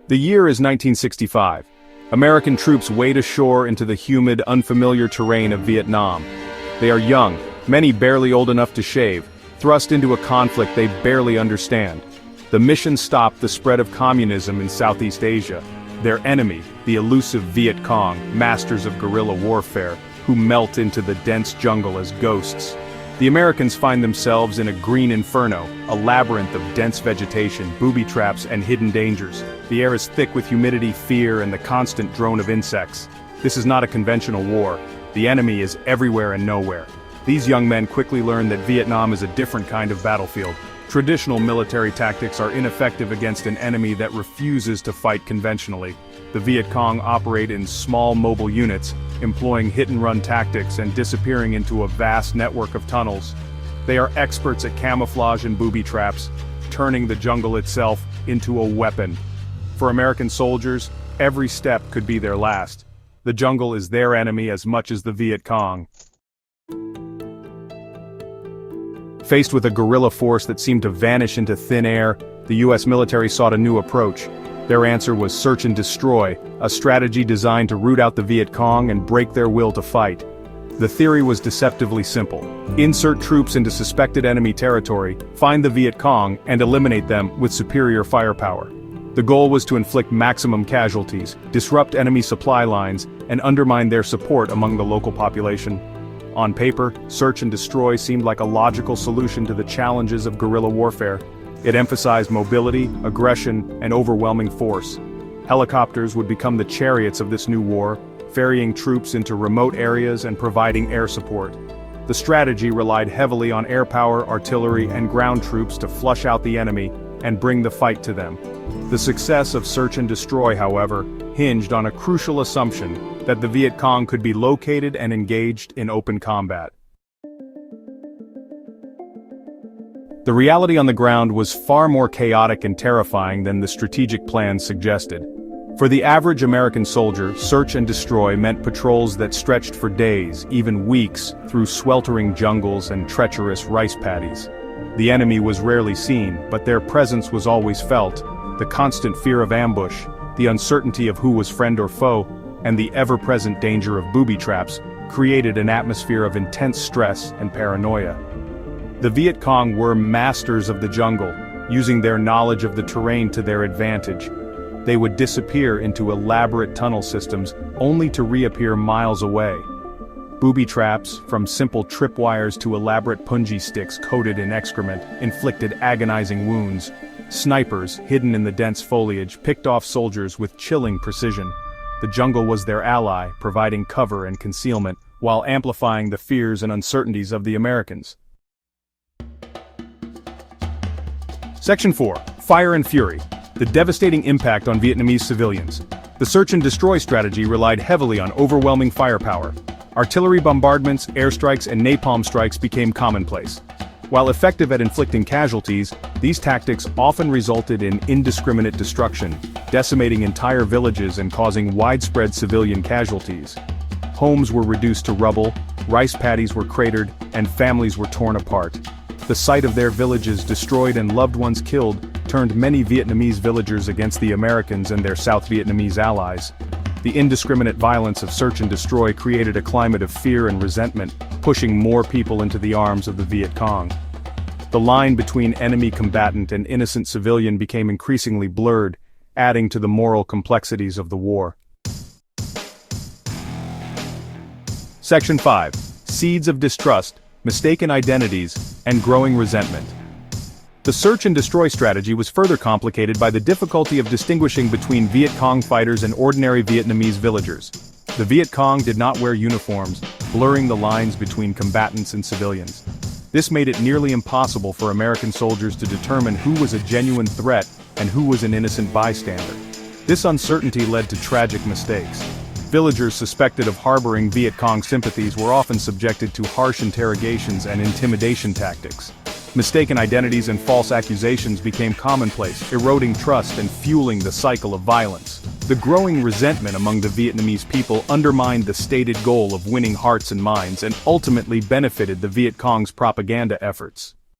The year is 1965. American troops wade ashore into the humid, unfamiliar terrain of Vietnam. They are young, many barely old enough to shave, thrust into a conflict they barely understand. The mission stopped the spread of communism in Southeast Asia. Their enemy, the elusive Viet Cong, masters of guerrilla warfare, who melt into the dense jungle as ghosts. The Americans find themselves in a green inferno, a labyrinth of dense vegetation, booby traps, and hidden dangers. The air is thick with humidity, fear, and the constant drone of insects. This is not a conventional war. The enemy is everywhere and nowhere. These young men quickly learn that Vietnam is a different kind of battlefield. Traditional military tactics are ineffective against an enemy that refuses to fight conventionally. The Viet Cong operate in small mobile units, employing hit-and-run tactics and disappearing into a vast network of tunnels. They are experts at camouflage and booby traps, turning the jungle itself into a weapon. For American soldiers, every step could be their last. The jungle is their enemy as much as the Viet Cong. Faced with a guerrilla force that seemed to vanish into thin air, the U.S. military sought a new approach. Their answer was search and destroy, a strategy designed to root out the Viet Cong and break their will to fight. The theory was deceptively simple. Insert troops into suspected enemy territory, find the Viet Cong, and eliminate them with superior firepower. The goal was to inflict maximum casualties, disrupt enemy supply lines, and undermine their support among the local population. On paper, search and destroy seemed like a logical solution to the challenges of guerrilla warfare. It emphasized mobility, aggression, and overwhelming force. Helicopters would become the chariots of this new war, ferrying troops into remote areas and providing air support. The strategy relied heavily on air power, artillery, and ground troops to flush out the enemy and bring the fight to them. The success of search and destroy, however, hinged on a crucial assumption that the Viet Cong could be located and engaged in open combat. The reality on the ground was far more chaotic and terrifying than the strategic plans suggested. For the average American soldier, search and destroy meant patrols that stretched for days, even weeks, through sweltering jungles and treacherous rice paddies. The enemy was rarely seen, but their presence was always felt. The constant fear of ambush, the uncertainty of who was friend or foe, and the ever-present danger of booby traps created an atmosphere of intense stress and paranoia. The Viet Cong were masters of the jungle, using their knowledge of the terrain to their advantage. They would disappear into elaborate tunnel systems, only to reappear miles away. Booby traps, from simple tripwires to elaborate punji sticks coated in excrement, inflicted agonizing wounds. Snipers, hidden in the dense foliage, picked off soldiers with chilling precision. The jungle was their ally, providing cover and concealment, while amplifying the fears and uncertainties of the Americans. Section 4. Fire and Fury. The devastating impact on Vietnamese civilians. The search and destroy strategy relied heavily on overwhelming firepower. Artillery bombardments, airstrikes, and napalm strikes became commonplace. While effective at inflicting casualties, these tactics often resulted in indiscriminate destruction, decimating entire villages and causing widespread civilian casualties. Homes were reduced to rubble, rice paddies were cratered, and families were torn apart. The sight of their villages destroyed and loved ones killed turned many Vietnamese villagers against the Americans and their South Vietnamese allies. The indiscriminate violence of search and destroy created a climate of fear and resentment, pushing more people into the arms of the Viet Cong. The line between enemy combatant and innocent civilian became increasingly blurred, adding to the moral complexities of the war. Section 5. Seeds of distrust, mistaken identities, and growing resentment. The search and destroy strategy was further complicated by the difficulty of distinguishing between Viet Cong fighters and ordinary Vietnamese villagers. The Viet Cong did not wear uniforms, blurring the lines between combatants and civilians. This made it nearly impossible for American soldiers to determine who was a genuine threat and who was an innocent bystander. This uncertainty led to tragic mistakes. Villagers suspected of harboring Viet Cong sympathies were often subjected to harsh interrogations and intimidation tactics. Mistaken identities and false accusations became commonplace, eroding trust and fueling the cycle of violence. The growing resentment among the Vietnamese people undermined the stated goal of winning hearts and minds and ultimately benefited the Viet Cong's propaganda efforts.